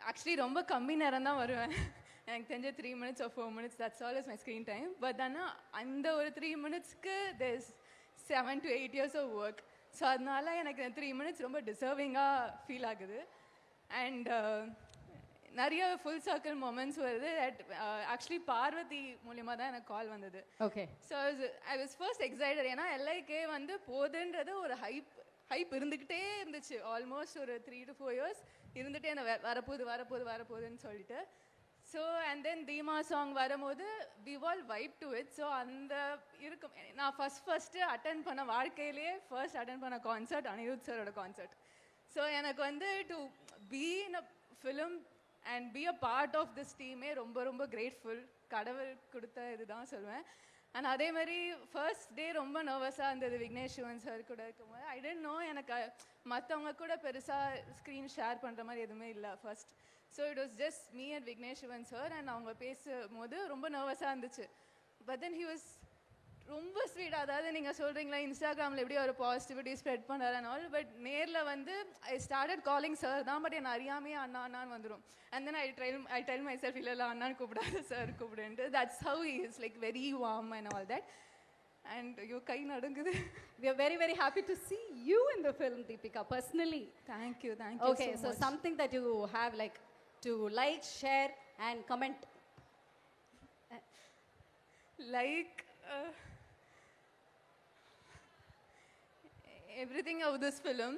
Actually ரொம்ப கம்மி நேரம் தான் வருவேன். எனக்கு தெரிஞ்ச 3 minutes or 4 minutes, that's all is my screen time. But ஆனால் அந்த ஒரு 3 minutesக்கு there's 7 to 8 years of work. So அதனால எனக்கு 3 minutes ரொம்ப டிசர்விங்காக ஃபீல் ஆகுது. அண்ட் நிறைய ஃபுல் சர்க்கிள் மொமெண்ட்ஸ் வருது. ஆக்சுவலி பார்வதி மூலியமாக தான் எனக்கு கால் வந்தது. Okay. So I was first excited. ஏன்னா எல்ஐகே வந்து போதுன்றது ஒரு ஹைப் இருந்துக்கிட்டே இருந்துச்சு. ஆல்மோஸ்ட் ஒரு 3 to 4 years இருந்துகிட்டே அந்த வரப்போகுதுன்னு சொல்லிட்டு. ஸோ அண்ட் தென் தீமா சாங் வரும்போது we all vibe to it. So அந்த இருக்கும். நான் ஃபஸ்ட்டு அட்டன் பண்ண வாழ்க்கையிலேயே அட்டன் பண்ண கான்சர்ட் அனிருத் சாரோட கான்சர்ட். ஸோ எனக்கு வந்து to be in a film and be a part of this டீமே ரொம்ப ரொம்ப கிரேட்ஃபுல். கடவுள் கொடுத்த இதுதான் சொல்லுவேன். அண்ட் அதே மாதிரி ஃபர்ஸ்ட் டே ரொம்ப நர்வஸாக இருந்தது விக்னேஷ் சிவன் சார் கூட இருக்கும்போது. ஐ டென்ட் நோ எனக்கு மற்றவங்க கூட பெருசாக ஸ்க்ரீன் ஷேர் பண்ணுற மாதிரி எதுவுமே இல்லை first. So it was just me and Vignesh Shivan sir. And அவங்க பேசும்போது ரொம்ப நர்வஸாக இருந்துச்சு. பட் தென் ஹி வாஸ் ரொம்ப ஸ்வீட். அதாவது நீங்கள் சொல்கிறீங்களா இன்ஸ்டாகிராமில் எப்படி ஒரு பாசிட்டிவிட்டி ஸ்ப்ரெட் பண்ணுறாருன்னு ஆல். பட் நேரில் வந்து ஐ ஸ்டார்டட் காலிங் சார் தான். பட் என்னை அறியாமே அண்ணான்னு வந்துடும். And then I tell myself இல்லை அண்ணான்னு கூப்பிடாது சார் கூப்பிடுன்ட்டு. That's how he is like very warm and all that. And your கை நடுங்குது. We are very, very happy to see you in the film, Deepika, personally. Thank you okay, so much. Something that you have like to like, share and comment. Like everything of this film,